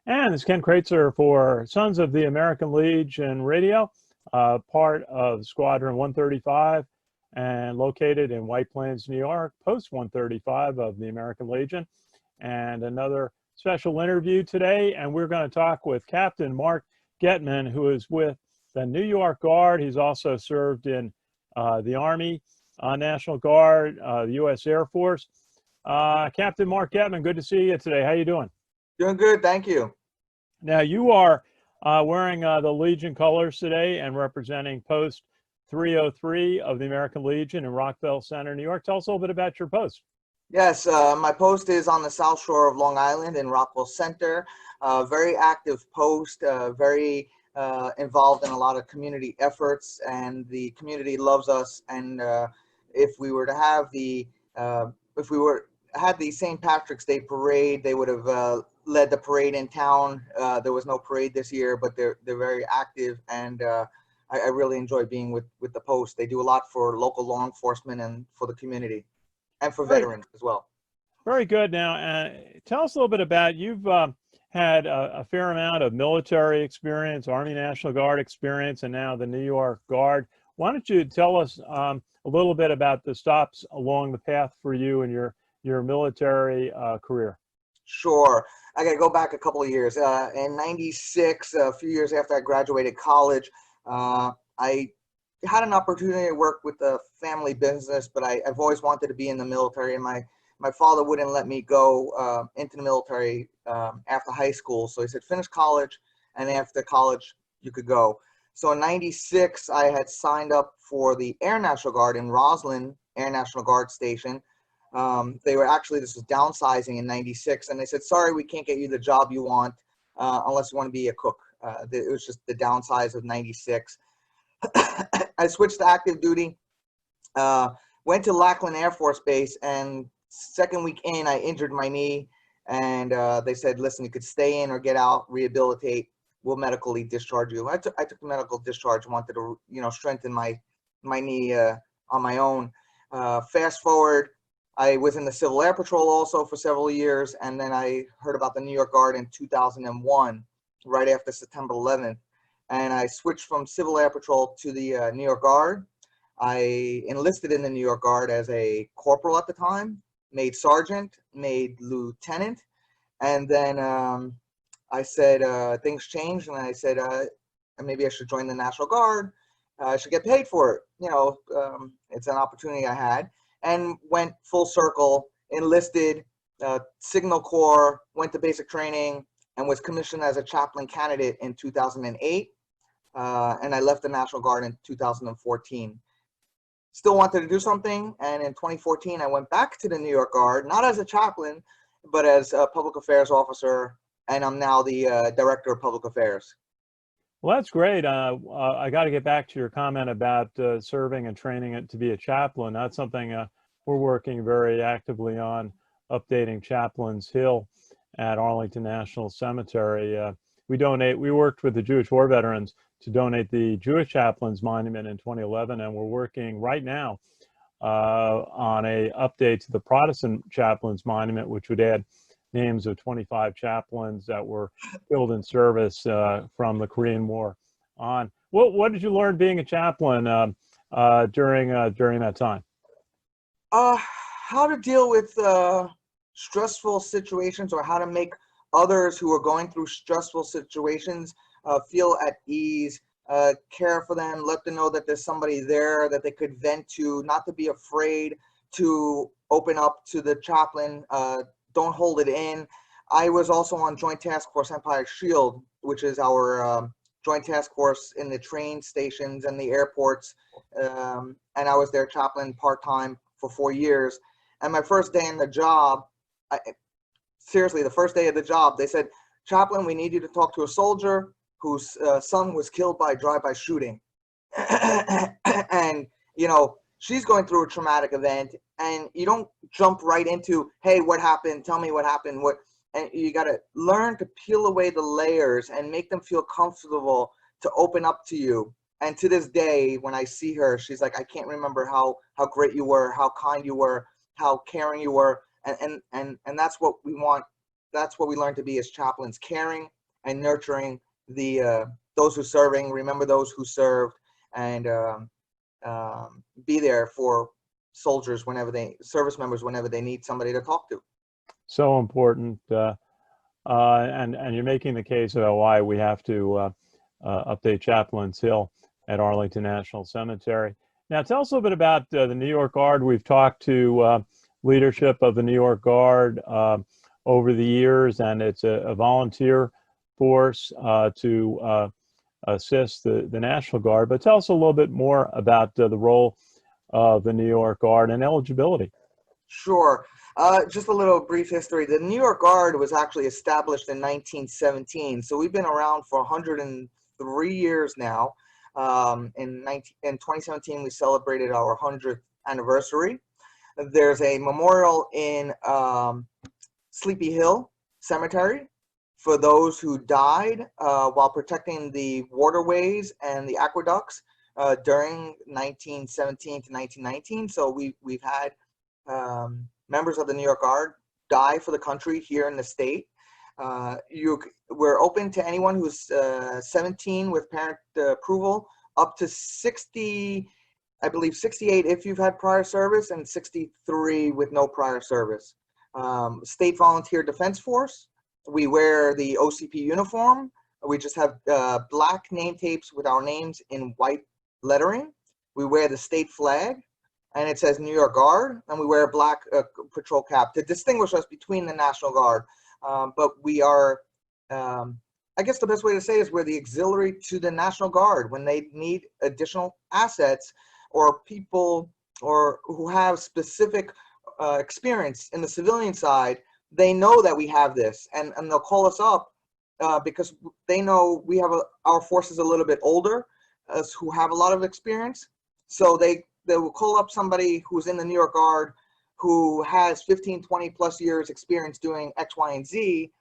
And it's Ken Kreitzer for Sons of the American Legion Radio, part of Squadron 135 and located in White Plains, New York, Post 135 of the American Legion. And another special interview today, and we're going to talk with Captain Mark Getman, who is with the New York Guard. He's also served in the Army, National Guard, the U.S. Air Force. Captain Mark Getman, good to see you today. How you doing? Doing good, thank you. Now, you are wearing the Legion colors today and representing Post 303 of the American Legion in Rockville Center, New York. Tell us a little bit about your post. Yes, my post is on the South Shore of Long Island in Rockville Center. Very active post, very involved in a lot of community efforts, and the community loves us. And if we were to have had the St. Patrick's Day parade, they would have led the parade in town. There was no parade this year, but they're very active, and I really enjoy being with the post. They do a lot for local law enforcement and for the community, and for veterans as well. Very good. Now, tell us a little bit about, you've had a fair amount of military experience, Army National Guard experience, and now the New York Guard. Why don't you tell us a little bit about the stops along the path for you and your military career? Sure. I got to go back a couple of years. In '96, a few years after I graduated college, I had an opportunity to work with a family business, but I've always wanted to be in the military, and my father wouldn't let me go into the military after high school. So he said, finish college, and after college, you could go. So in '96, I had signed up for the Air National Guard in Roslyn Air National Guard Station. This was downsizing in '96, and they said, sorry, we can't get you the job you want unless you want to be a cook. It was just the downsize of '96. I switched to active duty, went to Lackland Air Force Base, and second week in, I injured my knee, and they said, listen, you could stay in or get out, rehabilitate, we'll medically discharge you. I took the medical discharge, wanted to, strengthen my knee on my own. Fast forward, I was in the Civil Air Patrol also for several years, and then I heard about the New York Guard in 2001, right after September 11th, and I switched from Civil Air Patrol to the New York Guard. I enlisted in the New York Guard as a corporal at the time, made sergeant, made lieutenant, and then I said things changed, and I said maybe I should join the National Guard. I should get paid for it. It's an opportunity I had. And went full circle, enlisted, Signal Corps, went to basic training, and was commissioned as a chaplain candidate in 2008. And I left the National Guard in 2014. Still wanted to do something, and in 2014, I went back to the New York Guard, not as a chaplain, but as a public affairs officer, and I'm now the director of public affairs. Well, that's great. I got to get back to your comment about serving and training it to be a chaplain. That's something we're working very actively on, updating Chaplains Hill at Arlington National Cemetery. We worked with the Jewish War Veterans to donate the Jewish Chaplains Monument in 2011, and we're working right now on a update to the Protestant Chaplains Monument, which would add names of 25 chaplains that were killed in service from the Korean War on. What did you learn being a chaplain during that time? How to deal with stressful situations, or how to make others who are going through stressful situations feel at ease, care for them, let them know that there's somebody there that they could vent to, not to be afraid to open up to the chaplain. Don't hold it in. I was also on Joint Task Force Empire Shield, which is our joint task force in the train stations and the airports. And I was their chaplain part-time for 4 years. And my first day in the job, seriously, the first day of the job, they said, chaplain, we need you to talk to a soldier whose son was killed by a drive-by shooting. And, she's going through a traumatic event, and you don't jump right into, hey, what happened? Tell me what happened. And you got to learn to peel away the layers and make them feel comfortable to open up to you. And to this day, when I see her, she's like, I can't remember how great you were, how kind you were, how caring you were. And that's what we want. That's what we learn to be as chaplains: caring, and nurturing the those who serving, remember those who served, and be there for soldiers service members whenever they need somebody to talk to. So important. And you're making the case about why we have to update Chaplains Hill at Arlington National Cemetery. Now, tell us a little bit about the New York Guard. We've talked to leadership of the New York Guard over the years, and it's a volunteer force to assist the National Guard. But tell us a little bit more about the role of the New York Guard and eligibility. Sure. Just a little brief history. The New York Guard was actually established in 1917, so we've been around for 103 years now. In 2017, we celebrated our 100th anniversary. There's a memorial in Sleepy Hill Cemetery for those who died while protecting the waterways and the aqueducts during 1917 to 1919. So we've had members of the New York Guard die for the country here in the state. We're open to anyone who's 17 with parent approval, up to 60, I believe 68 if you've had prior service, and 63 with no prior service. State Volunteer Defense Force, we wear the OCP uniform. We just have black name tapes with our names in white lettering. We wear the state flag, and it says New York Guard, and we wear a black patrol cap to distinguish us between the National Guard. But we are, I guess the best way to say is we're the auxiliary to the National Guard when they need additional assets or people or who have specific experience in the civilian side. They know that we have this, and they'll call us up because they know we have our force is a little bit older, who have a lot of experience. So they will call up somebody who's in the New York Guard who has 15, 20 plus years experience doing X, Y, and Z,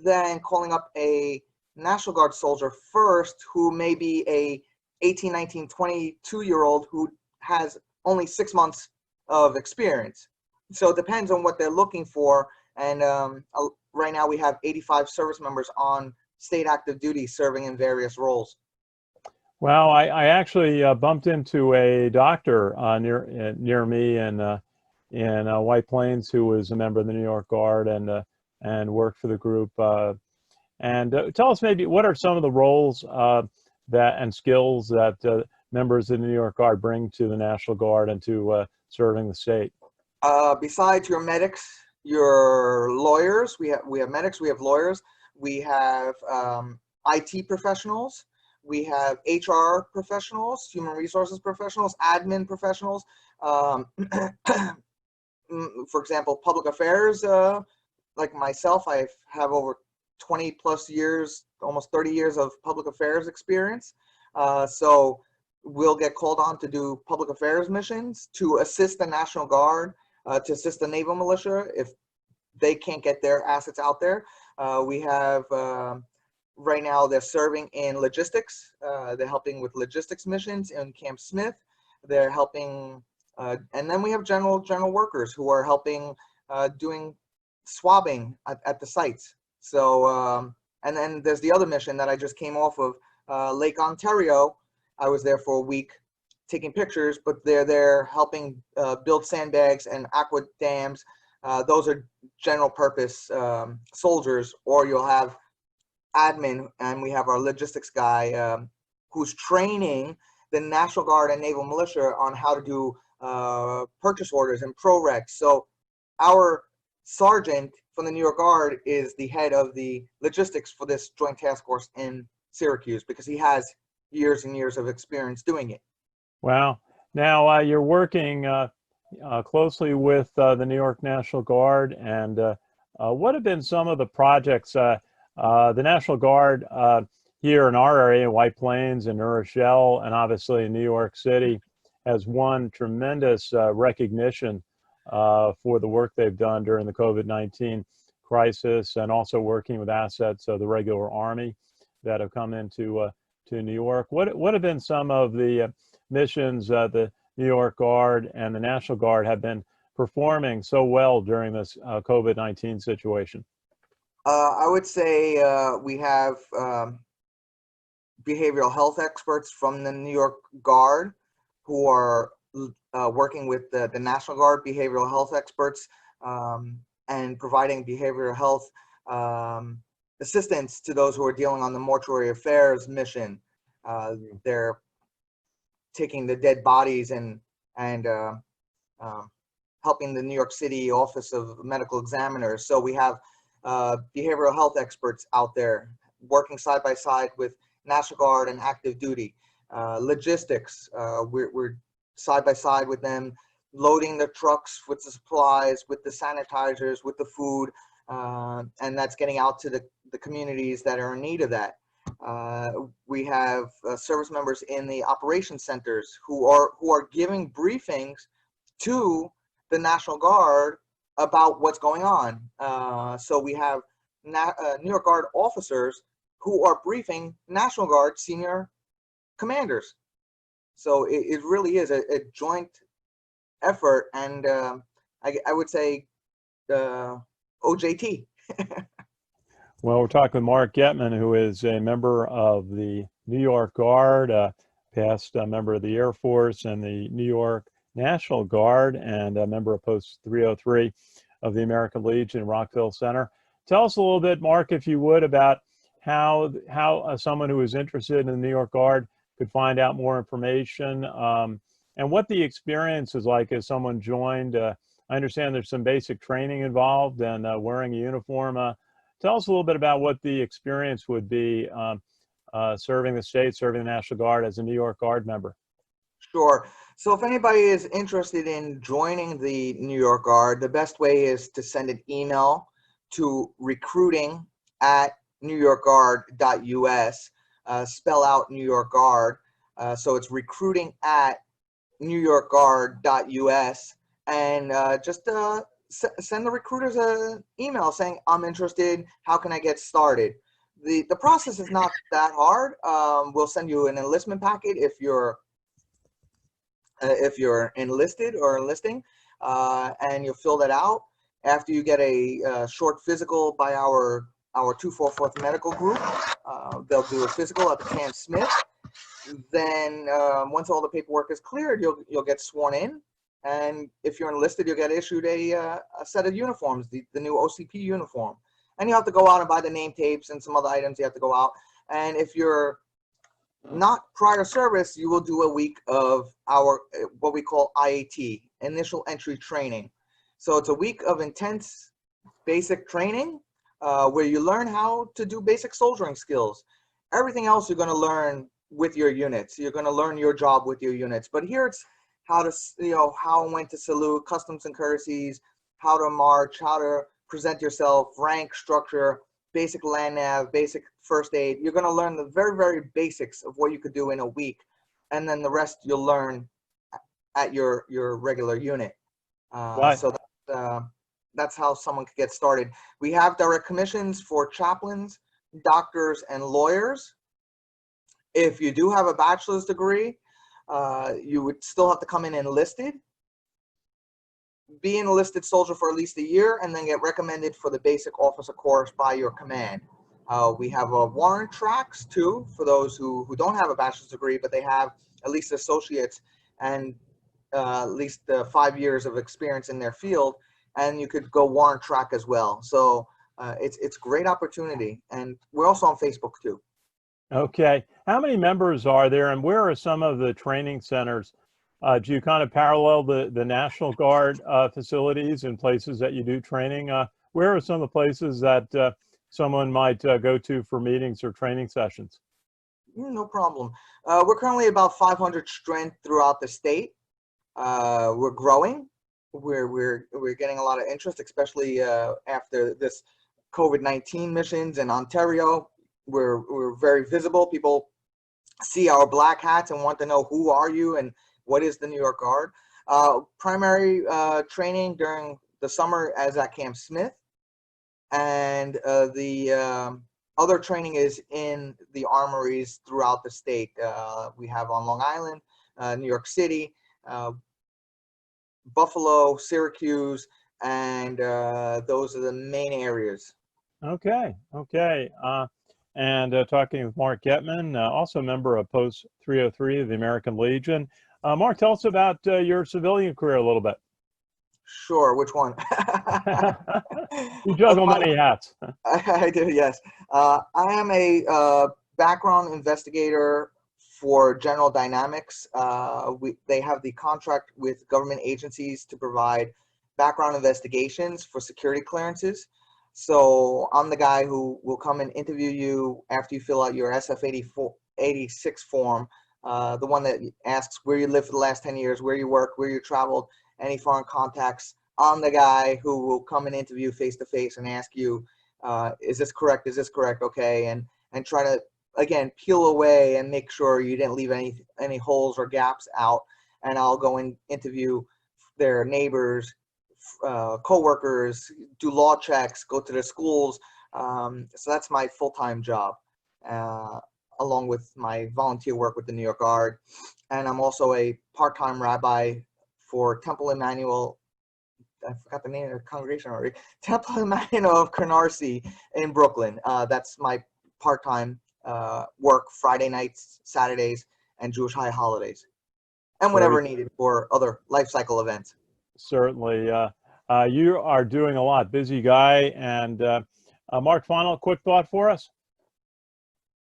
then calling up a National Guard soldier first who may be a 18, 19, 22-year-old who has only 6 months of experience. So it depends on what they're looking for. And right now we have 85 service members on state active duty serving in various roles. Well, I actually bumped into a doctor near me in White Plains who was a member of the New York Guard and worked for the group. And tell us maybe what are some of the roles and skills that members of the New York Guard bring to the National Guard and to serving the state. Besides your medics, your lawyers, we have medics, we have lawyers, we have IT professionals. We have HR professionals, human resources professionals, admin professionals. For example, public affairs, like myself, I have over 20 plus years, almost 30 years of public affairs experience. So we'll get called on to do public affairs missions to assist the National Guard, to assist the naval militia if they can't get their assets out there. We have right now they're serving in logistics. They're helping with logistics missions in Camp Smith. They're helping, and then we have general workers who are helping doing swabbing at the sites. So, and then there's the other mission that I just came off of, Lake Ontario. I was there for a week taking pictures, but they're there helping build sandbags and aqua dams. Those are general purpose soldiers, or you'll have admin, and we have our logistics guy who's training the National Guard and Naval Militia on how to do purchase orders and ProRecs. So our sergeant from the New York Guard is the head of the logistics for this joint task force in Syracuse because he has years and years of experience doing it. Wow. Now you're working closely with the New York National Guard, and what have been some of the projects the National Guard here in our area, White Plains and New Rochelle, and obviously in New York City, has won tremendous recognition for the work they've done during the COVID-19 crisis, and also working with assets of the regular Army that have come into to New York. What have been some of the missions the New York Guard and the National Guard have been performing so well during this COVID-19 situation? I would say we have behavioral health experts from the New York Guard who are working with the National Guard behavioral health experts and providing behavioral health um, assistance to those who are dealing on the mortuary affairs mission. They're taking the dead bodies and um, helping the New York City Office of Medical Examiners. So we have behavioral health experts out there working side by side with National Guard and active duty. Logistics, we're side by side with them, loading the trucks with the supplies, with the sanitizers, with the food, and that's getting out to the communities that are in need of that. We have service members in the operation centers who are giving briefings to the National Guard about what's going on. So we have New York Guard officers who are briefing National Guard senior commanders. So it really is a joint effort, and I would say OJT. Well, we're talking with Mark Getman, who is a member of the New York Guard, past member of the Air Force and the New York National Guard, and a member of Post 303 of the American Legion Rockville Center. Tell us a little bit, Mark, if you would, about how someone who is interested in the New York Guard could find out more information, and what the experience is like as someone joined. I understand there's some basic training involved and wearing a uniform. Tell us a little bit about what the experience would be serving the state, serving the National Guard as a New York Guard member. Sure. So if anybody is interested in joining the New York Guard, the best way is to send an email to recruiting@newyorkguard.us. Spell out New York Guard. So it's recruiting@newyorkguard.us, and just send the recruiters an email saying, I'm interested, how can I get started? The process is not that hard. We'll send you an enlistment packet if you're enlisted or enlisting, and you'll fill that out. After you get a short physical by our 244th Medical Group, they'll do a physical at the Camp Smith. Then once all the paperwork is cleared, you'll get sworn in. And if you're enlisted, you'll get issued a set of uniforms, the new OCP uniform. And you have to go out and buy the name tapes and some other items you have to go out. And if you're not prior service, you will do a week of our what we call IAT, initial entry training. So it's a week of intense basic training where you learn how to do basic soldiering skills. Everything else you're going to learn with your units. You're going to learn your job with your units. But here it's how to, how and when to salute, customs and courtesies, how to march, how to present yourself, rank, structure, basic land nav, basic first aid. You're going to learn the very, very basics of what you could do in a week. And then the rest you'll learn at your regular unit. Right. So that's how someone could get started. We have direct commissions for chaplains, doctors, and lawyers. If you do have a bachelor's degree, you would still have to come in enlisted, be an enlisted soldier for at least a year, and then get recommended for the basic officer course by your command. We have warrant tracks too for those who don't have a bachelor's degree, but they have at least associates and at least 5 years of experience in their field, and you could go warrant track as well. So it's a great opportunity, and we're also on Facebook too. Okay. How many members are there, and where are some of the training centers? Do you kind of parallel the National Guard facilities and places that you do training? Where are some of the places that someone might go to for meetings or training sessions? No problem. We're currently about 500 strength throughout the state. We're growing. We're getting a lot of interest, especially after this COVID-19 missions in Ontario. We're very visible. People see our black hats and want to know who are you and what is the New York Guard. Primary training during the summer as at Camp Smith, and the other training is in the armories throughout the state. We have on Long Island, New York City, Buffalo, Syracuse, and those are the main areas. Okay, okay. And talking with Mark Getman, also a member of Post 303 of the American Legion. Mark, tell us about your civilian career a little bit. Sure, which one? You juggle My, many hats. I do, yes. I am a background investigator for General Dynamics. They have the contract with government agencies to provide background investigations for security clearances. So I'm the guy who will come and interview you after you fill out your SF-86 form, the one that asks where you lived for the last 10 years, where you work, where you traveled, any foreign contacts. I'm the guy who will come and interview face to face and ask you, is this correct? Is this correct? Okay, and try to again peel away and make sure you didn't leave any holes or gaps out. And I'll go and interview their neighbors, co-workers, do law checks, go to their schools. So that's my full-time job, uh, along with my volunteer work with the New York Guard. And I'm also a part-time rabbi for Temple Emmanuel. I forgot the name of the congregation already. Temple Emmanuel of Canarsie in Brooklyn. That's my part-time work Friday nights, Saturdays, and Jewish high holidays, and whenever Very needed for other life cycle events. certainly. You are doing a lot, busy guy. And Mark, final quick thought for us.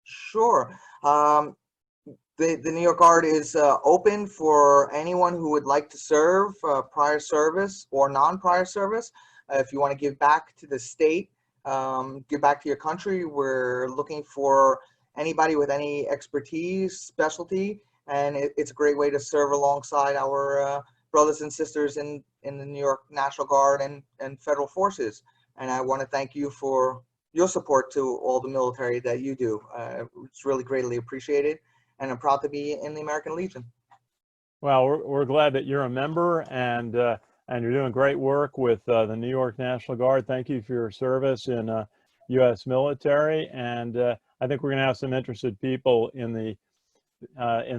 Sure. The New York Guard is open for anyone who would like to serve prior service or non-prior service. If you want to give back to the state, give back to your country, we're looking for anybody with any expertise, specialty, and it's a great way to serve alongside our brothers and sisters in the New York National Guard and federal forces. And I want to thank you for your support to all the military that you do. It's really greatly appreciated, and I'm proud to be in the American Legion. Well, we're glad that you're a member, and you're doing great work with the New York National Guard. Thank you for your service in U.S. military, and I think we're going to have some interested people in the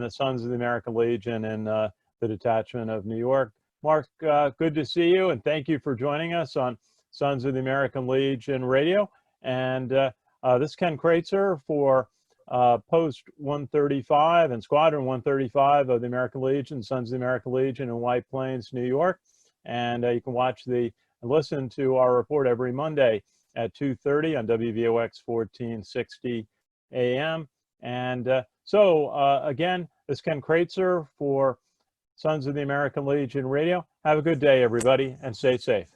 Sons of the American Legion and the detachment of New York. Mark, good to see you, and thank you for joining us on Sons of the American Legion Radio. And this is Ken Kreitzer for Post 135 and Squadron 135 of the American Legion, Sons of the American Legion in White Plains, New York. And you can watch and listen to our report every Monday at 2:30 on WVOX 1460 AM. And again, this is Ken Kreitzer for Sons of the American Legion Radio. Have a good day, everybody, and stay safe.